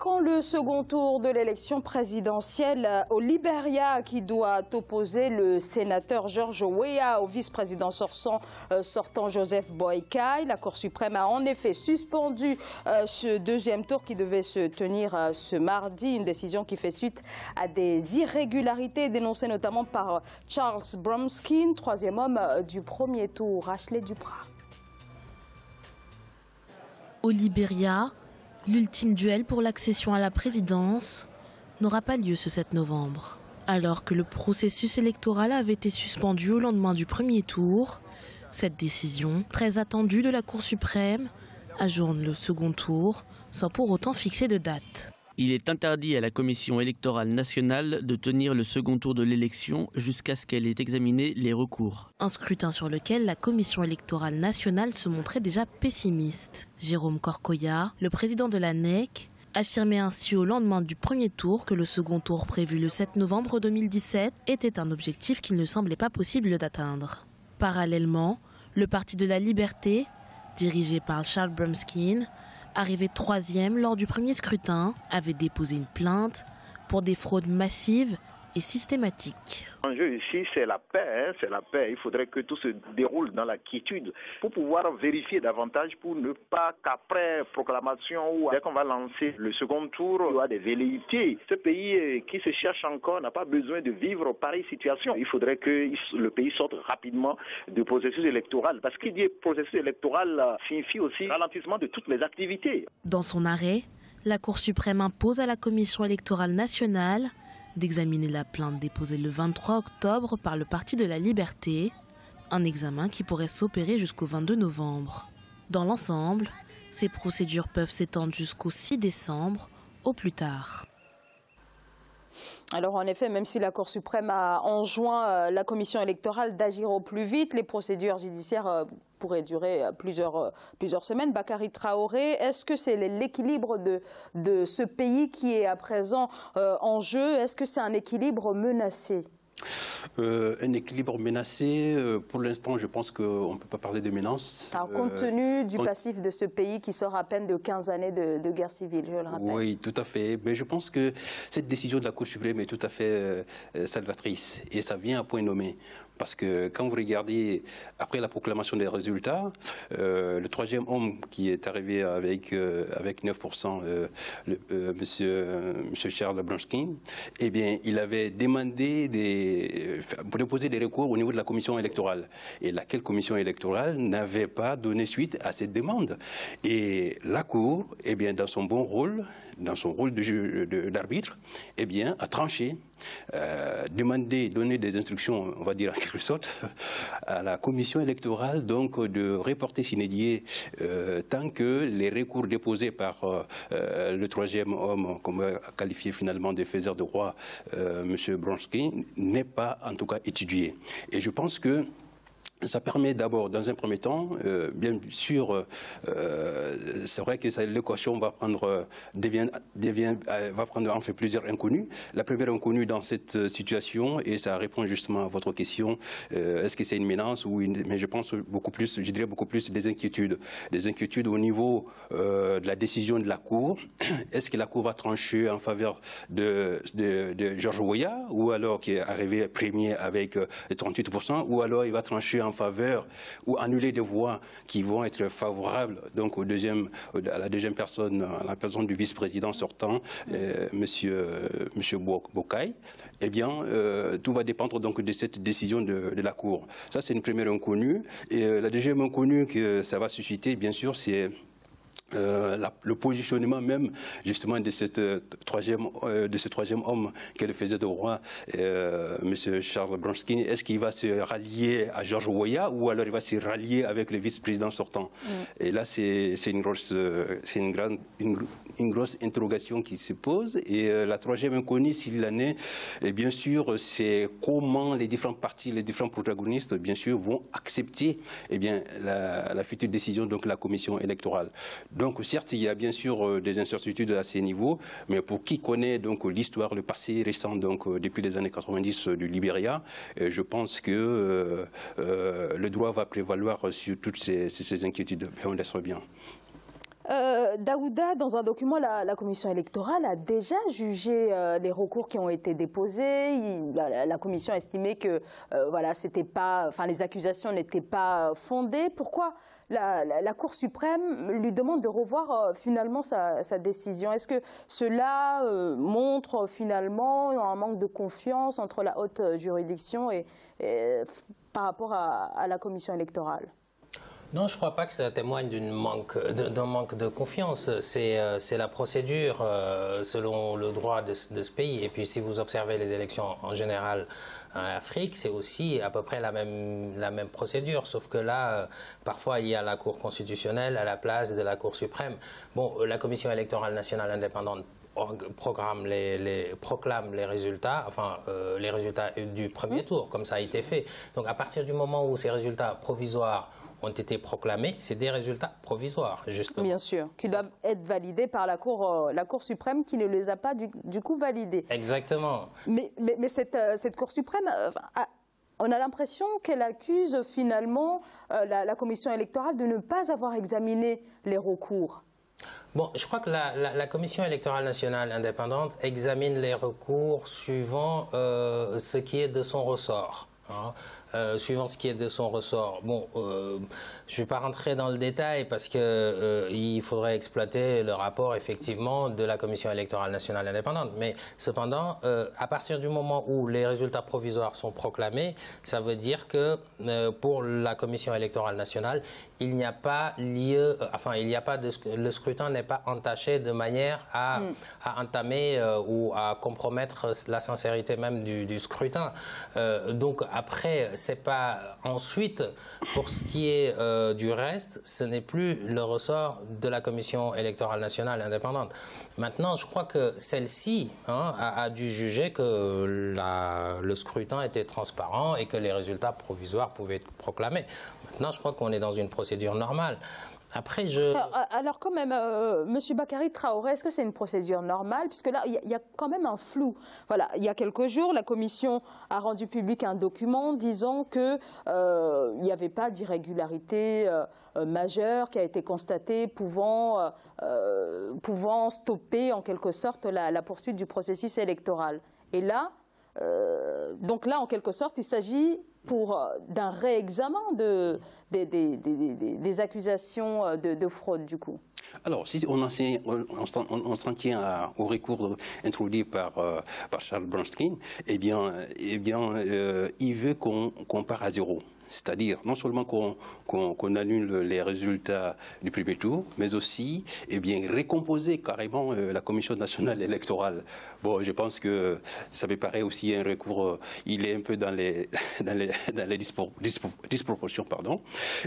Évoquons le second tour de l'élection présidentielle au Libéria qui doit opposer le sénateur George Weah au vice-président sortant Joseph Boakai. La Cour suprême a en effet suspendu ce deuxième tour qui devait se tenir ce mardi. Une décision qui fait suite à des irrégularités dénoncées notamment par Charles Bromskin, troisième homme du premier tour. Ashley Duprat. Au Libéria, l'ultime duel pour l'accession à la présidence n'aura pas lieu ce 7 novembre. Alors que le processus électoral avait été suspendu au lendemain du premier tour, cette décision, très attendue de la Cour suprême, ajourne le second tour sans pour autant fixer de date. Il est interdit à la Commission électorale nationale de tenir le second tour de l'élection jusqu'à ce qu'elle ait examiné les recours. Un scrutin sur lequel la Commission électorale nationale se montrait déjà pessimiste. Jérôme Corcoya, le président de la NEC, affirmait ainsi au lendemain du premier tour que le second tour prévu le 7 novembre 2017 était un objectif qu'il ne semblait pas possible d'atteindre. Parallèlement, le Parti de la Liberté, dirigé par Charles Bromskin, arrivé troisième lors du premier scrutin, avait déposé une plainte pour des fraudes massives et systématiques. L'enjeu ici, c'est la paix, c'est la paix. Il faudrait que tout se déroule dans la quiétude pour pouvoir vérifier davantage, pour ne pas qu'après proclamation ou dès qu'on va lancer le second tour, il y a des velléités. Ce pays qui se cherche encore n'a pas besoin de vivre pareille situation. Il faudrait que le pays sorte rapidement du processus électoral. Parce qu'il dit processus électoral signifie aussi ralentissement de toutes les activités. Dans son arrêt, la Cour suprême impose à la Commission électorale nationale d'examiner la plainte déposée le 23 octobre par le Parti de la Liberté, un examen qui pourrait s'opérer jusqu'au 22 novembre. Dans l'ensemble, ces procédures peuvent s'étendre jusqu'au 6 décembre, au plus tard. Alors en effet, même si la Cour suprême a enjoint la commission électorale d'agir au plus vite, les procédures judiciaires pourraient durer plusieurs semaines. Bakary Traoré, est-ce que c'est l'équilibre de ce pays qui est à présent en jeu? Est-ce que c'est un équilibre menacé? Un équilibre menacé, pour l'instant, je pense qu'on ne peut pas parler de menace. Alors, compte tenu du passif de ce pays qui sort à peine de 15 années de guerre civile, je le rappelle. Oui, tout à fait. Mais je pense que cette décision de la Cour suprême est tout à fait salvatrice. Et ça vient à point nommé. Parce que quand vous regardez, après la proclamation des résultats, le troisième homme qui est arrivé avec 9%, monsieur Charles Bromskin, eh bien, il avait demandé pour déposer des recours au niveau de la commission électorale. Et laquelle commission électorale n'avait pas donné suite à cette demande. Et la Cour, eh bien, dans son bon rôle, dans son rôle d'arbitre, eh bien, a tranché, donner des instructions, on va dire en quelque sorte, à la commission électorale, donc de reporter sine die tant que les recours déposés par le troisième homme, qu'on va qualifier finalement de faiseur de roi, M. Bromskin, n'est pas en tout cas étudié. Et je pense que ça permet d'abord, dans un premier temps, bien sûr, c'est vrai que l'équation va prendre en fait plusieurs inconnus. La première inconnue dans cette situation, et ça répond justement à votre question, est-ce que c'est une menace ou mais je pense beaucoup plus, je dirais beaucoup plus des inquiétudes. Des inquiétudes au niveau de la décision de la Cour. Est-ce que la Cour va trancher en faveur de George Weah, ou alors qui est arrivé premier avec 38%, ou alors il va trancher en faveur ou annuler des voix qui vont être favorables donc à la deuxième personne, à la personne du vice-président sortant, monsieur Boakai. Eh bien, tout va dépendre donc de cette décision de la Cour. Ça, c'est une première inconnue. Et la deuxième inconnue que ça va susciter, bien sûr, c'est le positionnement même justement de ce troisième homme qu'elle faisait de roi, M. Charles Bromskin. Est-ce qu'il va se rallier à George Weah ou alors il va se rallier avec le vice-président sortant? Et là, c'est une grosse interrogation qui se pose. Et la troisième inconnue, s'il en est, et bien sûr, c'est comment les différents partis, les différents protagonistes, bien sûr, vont accepter la future décision donc de la commission électorale. Donc certes, il y a bien sûr des incertitudes à ces niveaux, mais pour qui connaît donc l'histoire, le passé récent, donc depuis les années 90 du Libéria, je pense que le droit va prévaloir sur toutes ces inquiétudes. On laisse bien. Daouda, dans un document, la commission électorale a déjà jugé les recours qui ont été déposés. La commission a estimé que voilà, les accusations n'étaient pas fondées. Pourquoi la Cour suprême lui demande de revoir finalement sa décision? Est-ce que cela montre finalement un manque de confiance entre la haute juridiction et par rapport à la commission électorale? Non, je ne crois pas que ça témoigne d'un manque de confiance. C'est la procédure selon le droit de ce pays. Et puis si vous observez les élections en général en Afrique, c'est aussi à peu près la même procédure. Sauf que là, parfois, il y a la Cour constitutionnelle à la place de la Cour suprême. Bon, la Commission électorale nationale indépendante proclame les résultats, les résultats du premier tour, comme ça a été fait. Donc à partir du moment où ces résultats provisoires ont été proclamés, c'est des résultats provisoires, justement. Bien sûr, qui doivent être validés par la Cour suprême qui ne les a pas du coup validés. Exactement. Mais cette Cour suprême... on a l'impression qu'elle accuse finalement la commission électorale de ne pas avoir examiné les recours. Bon, je crois que la Commission électorale nationale indépendante examine les recours suivant ce qui est de son ressort. Suivant ce qui est de son ressort. Bon, je ne vais pas rentrer dans le détail parce qu'il faudrait exploiter le rapport effectivement de la Commission électorale nationale indépendante. Mais cependant, à partir du moment où les résultats provisoires sont proclamés, ça veut dire que pour la Commission électorale nationale, il n'y a pas lieu, le scrutin n'est pas entaché de manière à entamer ou à compromettre la sincérité même du scrutin. Donc après, c'est pas ensuite, pour ce qui est du reste, ce n'est plus le ressort de la Commission électorale nationale indépendante. Maintenant, je crois que celle-ci a dû juger que le scrutin était transparent et que les résultats provisoires pouvaient être proclamés. Maintenant, je crois qu'on est dans une procédure normale. Après, alors quand même, M. Bakary Traoré, est-ce que c'est une procédure normale? Puisque là, il y a quand même un flou. Voilà, il y a quelques jours, la Commission a rendu public un document disant qu'il n'y avait pas d'irrégularité majeure qui a été constatée pouvant stopper en quelque sorte la poursuite du processus électoral. Et là, en quelque sorte, il s'agit d'un réexamen des accusations de fraude, du coup. Alors, si on s'en tient au recours introduit par Charles Bronstein, eh bien, il veut qu'on part à zéro. C'est-à-dire non seulement qu'on annule les résultats du premier tour, mais aussi récomposer carrément la Commission nationale électorale. Bon, je pense que ça me paraît aussi un recours, il est un peu dans les disproportions, pardon.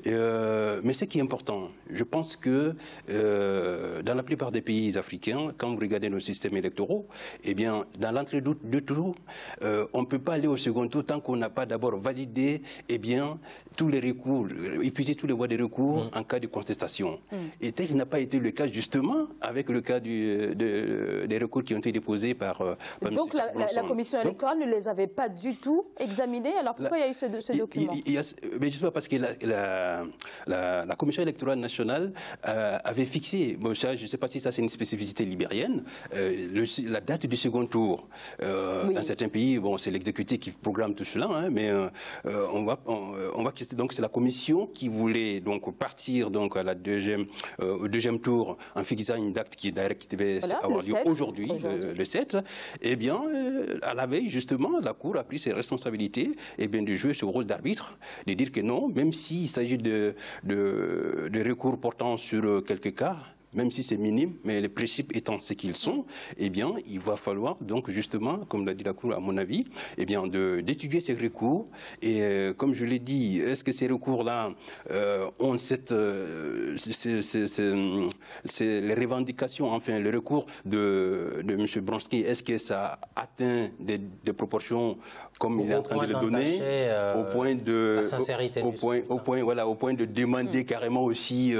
Mais ce qui est important, je pense que dans la plupart des pays africains, quand vous regardez nos systèmes électoraux, eh bien, dans l'entrée de tour, on ne peut pas aller au second tour tant qu'on n'a pas d'abord validé, tous les recours, épuiser tous les voies de recours en cas de contestation. Et tel n'a pas été le cas justement avec le cas des recours qui ont été déposés par donc la commission électorale ne les avait pas du tout examinés. Alors pourquoi il y a eu ce document? Mais justement parce que la commission électorale nationale avait fixé, bon, ça, je ne sais pas si ça c'est une spécificité libérienne, la date du second tour. Dans certains pays, bon, c'est l'exécutif qui programme tout cela, mais donc c'est la commission qui voulait donc partir donc à au deuxième tour en fixant une date qui devait avoir lieu aujourd'hui, le 7. Eh bien, à la veille justement, la Cour a pris ses responsabilités de jouer ce rôle d'arbitre, de dire que non, même s'il s'agit de recours portant sur quelques cas, même si c'est minime, mais les principes étant ce qu'ils sont, eh bien, il va falloir donc justement, comme l'a dit la Cour à mon avis, eh bien, d'étudier ces recours. Et comme je l'ai dit, est-ce que ces recours-là ont les revendications, enfin, le recours de M. Bronstein, est-ce que ça atteint des proportions comme il est en train de le donner, au point de la sincérité, au point de demander carrément aussi,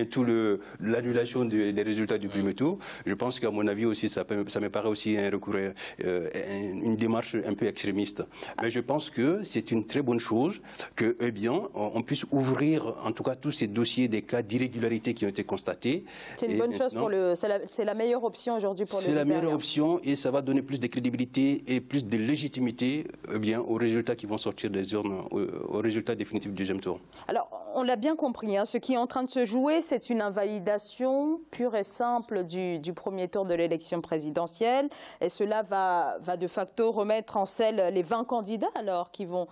tout l'annulation annulation des résultats du premier tour. Je pense qu'à mon avis aussi, ça me paraît aussi un recours, une démarche un peu extrémiste. Mais je pense que c'est une très bonne chose que, eh bien, on puisse ouvrir, en tout cas, tous ces dossiers des cas d'irrégularité qui ont été constatés. C'est une bonne chose pour c'est la meilleure option aujourd'hui pour le Libéria. C'est la meilleure option et ça va donner plus de crédibilité et plus de légitimité, eh bien, aux résultats qui vont sortir des urnes, aux résultats définitifs du deuxième tour. Alors, on l'a bien compris, hein, ce qui est en train de se jouer, c'est une invalidation pure et simple du premier tour de l'élection présidentielle. Et cela va de facto remettre en selle les 20 candidats alors qui vont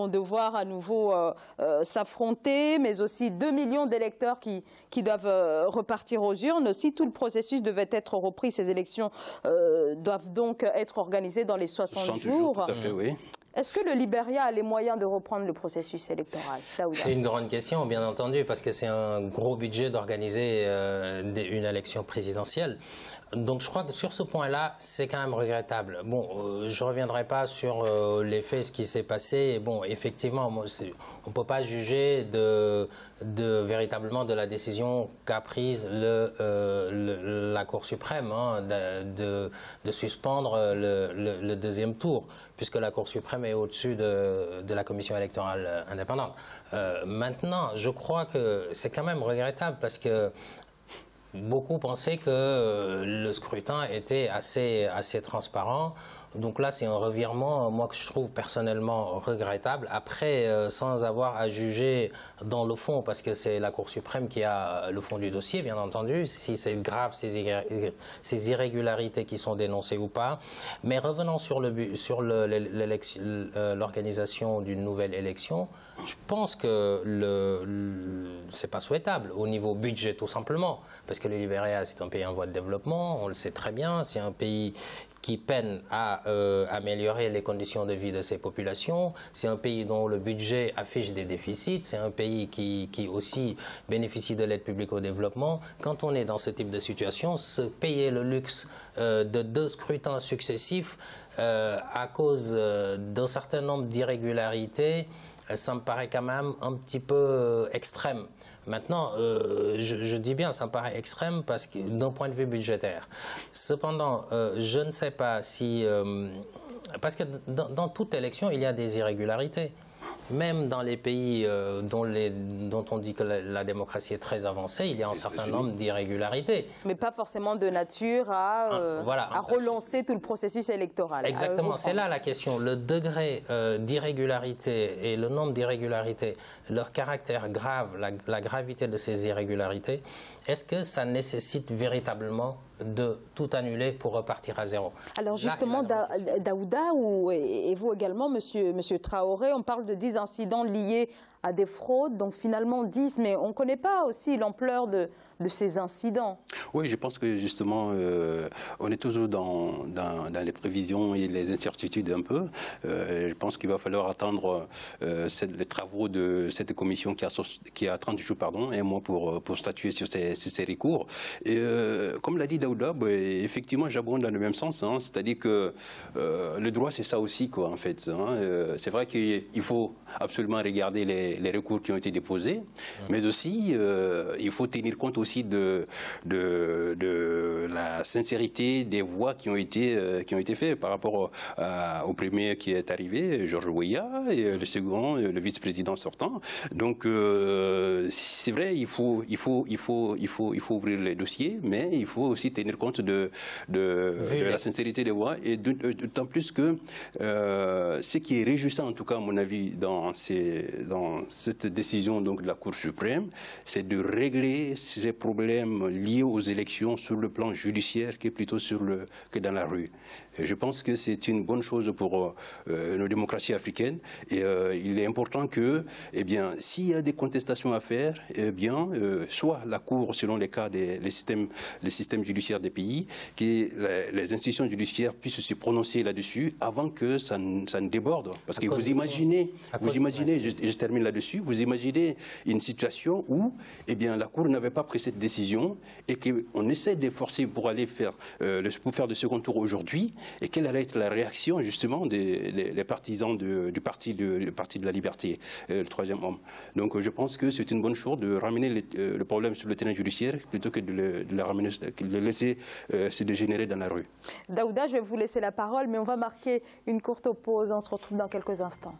devoir à nouveau s'affronter, mais aussi 2 millions d'électeurs qui doivent repartir aux urnes. Si tout le processus devait être repris, ces élections doivent donc être organisées dans les 60 jours. Tout à fait, oui. Est-ce que le Libéria a les moyens de reprendre le processus électoral? C'est une grande question, bien entendu, parce que c'est un gros budget d'organiser une élection présidentielle. Donc je crois que sur ce point-là, c'est quand même regrettable. Bon, je ne reviendrai pas sur les faits, ce qui s'est passé. Bon, effectivement, on ne peut pas juger véritablement de la décision qu'a prise la Cour suprême hein, de suspendre le deuxième tour, puisque la Cour suprême est au-dessus de la commission électorale indépendante. Maintenant, je crois que c'est quand même regrettable parce que beaucoup pensaient que le scrutin était assez transparent. Donc là, c'est un revirement, moi, que je trouve personnellement regrettable. Après, sans avoir à juger dans le fond, parce que c'est la Cour suprême qui a le fond du dossier, bien entendu, si c'est grave, ces irrégularités qui sont dénoncées ou pas. Mais revenons sur l'organisation d'une nouvelle élection, je pense que c'est pas souhaitable au niveau budget, tout simplement. Parce que le Libéria, c'est un pays en voie de développement, on le sait très bien, c'est un pays qui peine à améliorer les conditions de vie de ses populations. C'est un pays dont le budget affiche des déficits. C'est un pays qui aussi bénéficie de l'aide publique au développement. Quand on est dans ce type de situation, se payer le luxe de 2 scrutins successifs à cause d'un certain nombre d'irrégularités, ça me paraît quand même un petit peu extrême. Maintenant, je dis bien, ça me paraît extrême parce que d'un point de vue budgétaire. Cependant, je ne sais pas si... parce que dans toute élection, il y a des irrégularités. Même dans les pays dont on dit que la démocratie est très avancée, il y a un certain nombre d'irrégularités. Mais pas forcément de nature à relancer tout le processus électoral. Exactement, c'est là la question. Le degré d'irrégularité et le nombre d'irrégularités, leur caractère grave, la gravité de ces irrégularités, est-ce que ça nécessite véritablement de tout annuler pour repartir à zéro? Alors justement, Daouda, et vous également, monsieur Traoré, on parle de 10 incidents liés à des fraudes, donc finalement 10, mais on ne connaît pas aussi l'ampleur de ces incidents. Oui, je pense que justement, on est toujours dans les prévisions et les incertitudes un peu. Je pense qu'il va falloir attendre les travaux de cette commission qui a 30 jours, un mois pour statuer sur ces recours. Et comme l'a dit Daouda, effectivement, j'abonde dans le même sens. Hein, c'est-à-dire que le droit, c'est ça aussi, quoi, en fait. Hein, c'est vrai qu'il faut absolument regarder les recours qui ont été déposés, mais aussi, il faut tenir compte aussi de la sincérité des voix qui ont été faites par rapport au premier qui est arrivé, Georges Weah, et le second, le vice-président sortant. Donc, c'est vrai, il faut ouvrir les dossiers, mais il faut aussi tenir compte de la sincérité des voix, et d'autant plus que ce qui est réjouissant, en tout cas, à mon avis, dans cette décision donc, de la Cour suprême, c'est de régler ces problèmes liés aux élections sur le plan judiciaire que plutôt que dans la rue. Et je pense que c'est une bonne chose pour nos démocraties africaines. Et il est important que, eh bien, s'il y a des contestations à faire, eh bien, soit la Cour, selon les cas les systèmes judiciaires des pays, que les institutions judiciaires puissent se prononcer là-dessus avant que ça ne déborde. Parce que vous imaginez, je termine là-dessus. Vous imaginez une situation où la Cour n'avait pas pris cette décision et qu'on essaie de forcer pour aller faire de second tour aujourd'hui, et quelle allait être la réaction justement des partisans du parti de la liberté, le troisième homme. Donc je pense que c'est une bonne chose de ramener le problème sur le terrain judiciaire plutôt que de le laisser se dégénérer dans la rue. Daouda, je vais vous laisser la parole, mais on va marquer une courte pause. On se retrouve dans quelques instants.